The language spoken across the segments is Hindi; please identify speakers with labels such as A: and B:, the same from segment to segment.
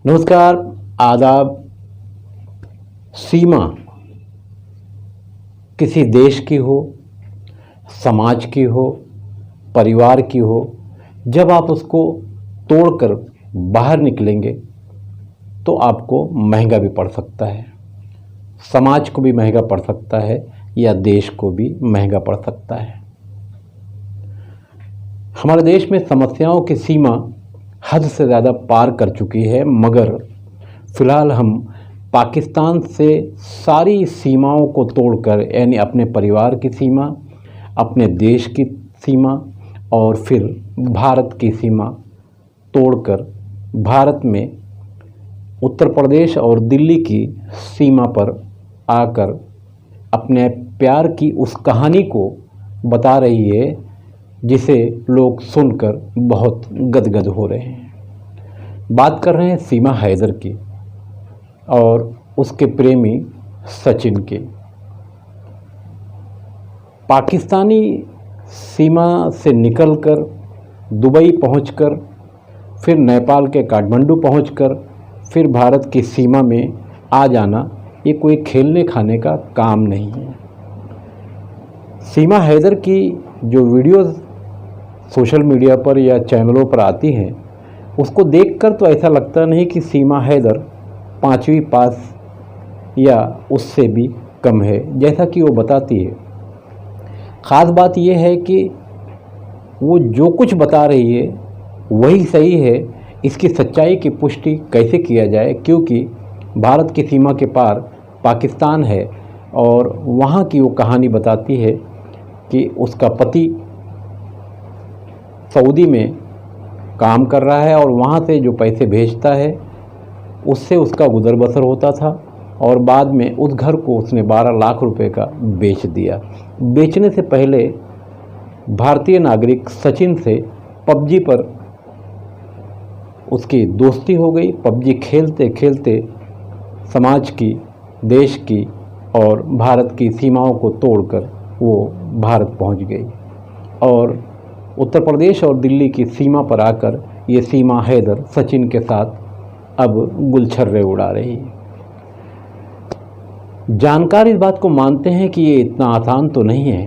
A: नमस्कार, आदाब। सीमा किसी देश की हो, समाज की हो, परिवार की हो, जब आप उसको तोड़कर बाहर निकलेंगे तो आपको महंगा भी पड़ सकता है। समाज को भी महंगा पड़ सकता है या देश को भी महंगा पड़ सकता है। हमारे देश में समस्याओं की सीमा हद से ज़्यादा पार कर चुकी है, मगर फ़िलहाल हम पाकिस्तान से सारी सीमाओं को तोड़कर, यानी अपने परिवार की सीमा, अपने देश की सीमा और फिर भारत की सीमा तोड़कर भारत में उत्तर प्रदेश और दिल्ली की सीमा पर आकर अपने प्यार की उस कहानी को बता रही है जिसे लोग सुनकर बहुत गदगद हो रहे हैं। बात कर रहे हैं सीमा हैदर की और उसके प्रेमी सचिन के। पाकिस्तानी सीमा से निकलकर दुबई पहुंचकर, फिर नेपाल के काठमांडू पहुंचकर, फिर भारत की सीमा में आ जाना ये कोई खेलने खाने का काम नहीं है। सीमा हैदर की जो वीडियोस सोशल मीडिया पर या चैनलों पर आती हैं, उसको देखकर तो ऐसा लगता नहीं कि सीमा हैदर 5वीं पास या उससे भी कम है, जैसा कि वो बताती है। ख़ास बात यह है कि वो जो कुछ बता रही है वही सही है। इसकी सच्चाई की पुष्टि कैसे किया जाए, क्योंकि भारत की सीमा के पार पाकिस्तान है और वहाँ की वो कहानी बताती है कि उसका पति सऊदी में काम कर रहा है और वहाँ से जो पैसे भेजता है उससे उसका गुजर बसर होता था, और बाद में उस घर को उसने 12 लाख रुपए का बेच दिया। बेचने से पहले भारतीय नागरिक सचिन से पबजी पर उसकी दोस्ती हो गई। पबजी खेलते खेलते समाज की, देश की और भारत की सीमाओं को तोड़कर वो भारत पहुंच गई और उत्तर प्रदेश और दिल्ली की सीमा पर आकर ये सीमा हैदर सचिन के साथ अब गुलछर्रे उड़ा रही है। जानकार इस बात को मानते हैं कि ये इतना आसान तो नहीं है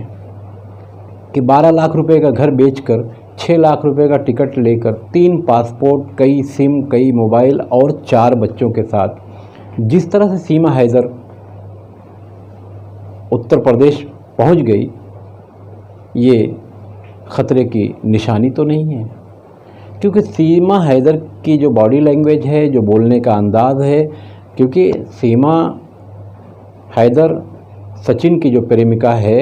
A: कि 12 लाख रुपए का घर बेचकर 6 लाख रुपए का टिकट लेकर 3 पासपोर्ट, कई सिम, कई मोबाइल और 4 बच्चों के साथ जिस तरह से सीमा हैदर उत्तर प्रदेश पहुंच गई, ये ख़तरे की निशानी तो नहीं है। क्योंकि सीमा हैदर की जो बॉडी लैंग्वेज है, जो बोलने का अंदाज़ है, क्योंकि सीमा हैदर सचिन की जो प्रेमिका है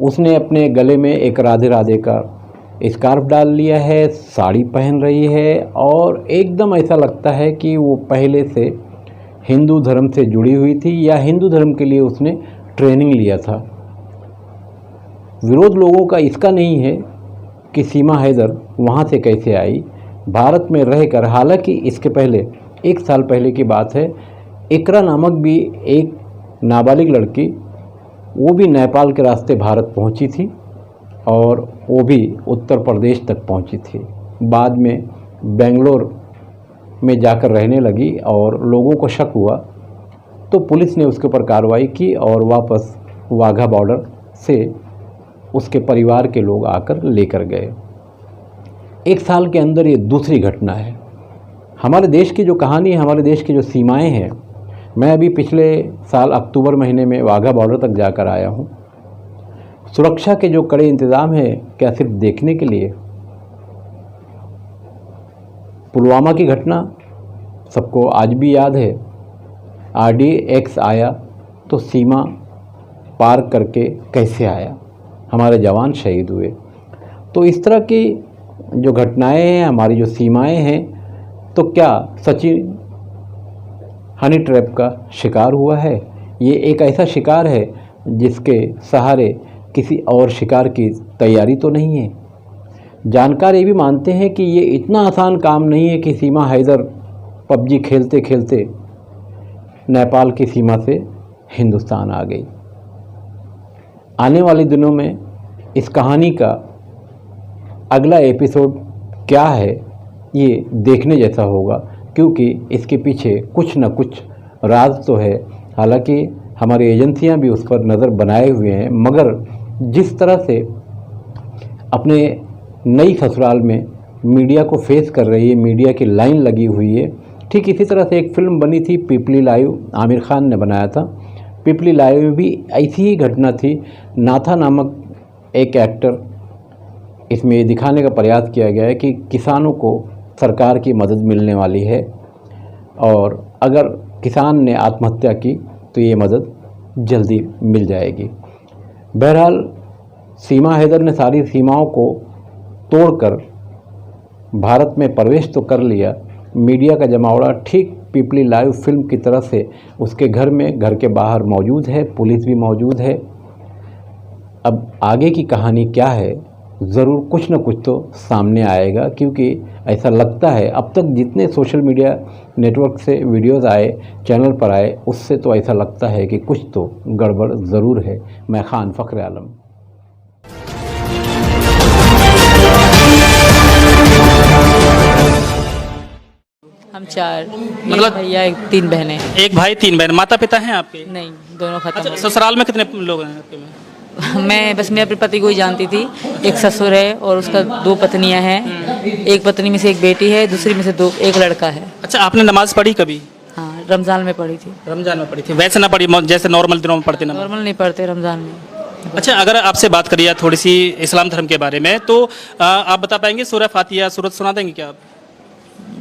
A: उसने अपने गले में एक राधे राधे का स्कार्फ डाल लिया है, साड़ी पहन रही है और एकदम ऐसा लगता है कि वो पहले से हिंदू धर्म से जुड़ी हुई थी या हिंदू धर्म के लिए उसने ट्रेनिंग लिया था। विरोध लोगों का इसका नहीं है कि सीमा हैदर वहाँ से कैसे आई, भारत में रहकर। हालांकि इसके पहले 1 साल पहले की बात है, इकरा नामक भी एक नाबालिग लड़की, वो भी नेपाल के रास्ते भारत पहुँची थी और वो भी उत्तर प्रदेश तक पहुँची थी। बाद में बेंगलोर में जाकर रहने लगी और लोगों को शक हुआ तो पुलिस ने उसके ऊपर कार्रवाई की और वापस वाघा बॉर्डर से उसके परिवार के लोग आकर लेकर गए। 1 साल के अंदर ये दूसरी घटना है। हमारे देश की जो कहानी है, हमारे देश की जो सीमाएं हैं, मैं अभी पिछले साल अक्टूबर महीने में वाघा बॉर्डर तक जाकर आया हूँ। सुरक्षा के जो कड़े इंतज़ाम हैं, क्या सिर्फ देखने के लिए? पुलवामा की घटना सबको आज भी याद है। RDX आया तो सीमा पार करके कैसे आया, हमारे जवान शहीद हुए। तो इस तरह की जो घटनाएं हैं, हमारी जो सीमाएं हैं, तो क्या सचिन हनी ट्रैप का शिकार हुआ है? ये एक ऐसा शिकार है जिसके सहारे किसी और शिकार की तैयारी तो नहीं है। जानकार ये भी मानते हैं कि ये इतना आसान काम नहीं है कि सीमा हैदर पबजी खेलते खेलते नेपाल की सीमा से हिंदुस्तान आ गई। आने वाले दिनों में इस कहानी का अगला एपिसोड क्या है ये देखने जैसा होगा, क्योंकि इसके पीछे कुछ न कुछ राज तो है। हालांकि हमारी एजेंसियां भी उस पर नज़र बनाए हुए हैं, मगर जिस तरह से अपने नई ससुराल में मीडिया को फेस कर रही है, मीडिया की लाइन लगी हुई है, ठीक इसी तरह से एक फ़िल्म बनी थी पीपली लाइव, आमिर खान ने बनाया था। पीपली लाइव में भी ऐसी ही घटना थी। नाथा नामक एक एक्टर, इसमें ये दिखाने का प्रयास किया गया है कि किसानों को सरकार की मदद मिलने वाली है और अगर किसान ने आत्महत्या की तो ये मदद जल्दी मिल जाएगी। बहरहाल सीमा हैदर ने सारी सीमाओं को तोड़कर भारत में प्रवेश तो कर लिया। मीडिया का जमावड़ा ठीक पीपली लाइव फिल्म की तरह से उसके घर में, घर के बाहर मौजूद है, पुलिस भी मौजूद है। अब आगे की कहानी क्या है, ज़रूर कुछ न कुछ तो सामने आएगा, क्योंकि ऐसा लगता है अब तक जितने सोशल मीडिया नेटवर्क से वीडियोज़ आए, चैनल पर आए, उससे तो ऐसा लगता है कि कुछ तो गड़बड़ ज़रूर है। मैं खान फ़ख्र आलम।
B: हम 4,
C: मतलब
B: एक भैया 3 बहनें।
C: एक भाई 3 बहन। माता पिता हैं आपके?
B: नहीं, दोनों खत्म
C: अच्छा,
B: हो
C: ससुराल में कितने लोग हैं आपके में?
B: गए। मैं बस मेरे अपने पति को ही जानती थी। एक ससुर है और उसका 2 पत्नियां हैं। एक पत्नी में से एक बेटी है, दूसरी में से एक लड़का है।
C: अच्छा, आपने नमाज पढ़ी कभी?
B: हाँ, रमज़ान में पढ़ी थी।
C: रमजान में पढ़ी थी, वैसे ना पढ़ी जैसे नॉर्मल दिनों में पढ़ते नमाज?
B: नॉर्मल नहीं पढ़ते रमज़ान में।
C: अच्छा, अगर आपसे बात करिए थोड़ी सी इस्लाम धर्म के बारे में, तो आप बता पाएंगे सूरह फातिहा सूरत सुना देंगे क्या आप?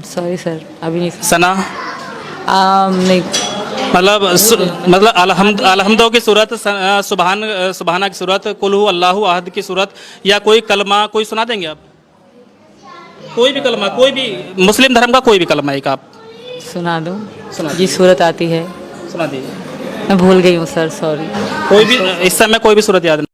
B: सॉरी सर, अभी नहीं।
C: सना
B: नहीं।
C: मतलब अलहम्दो की सूरत, सुबहाना की सूरत, कुल हु अल्लाहु अहद की सूरत, या कोई कलमा कोई सुना देंगे आप? कोई भी कलमा, कोई भी मुस्लिम धर्म का कोई भी कलमा एक आप
B: सुना दूँ?
C: सुना
B: जी, सूरत आती है,
C: सुना दीजिए।
B: मैं भूल गई हूँ सर, सॉरी।
C: कोई भी इस समय कोई भी सूरत याद नहीं?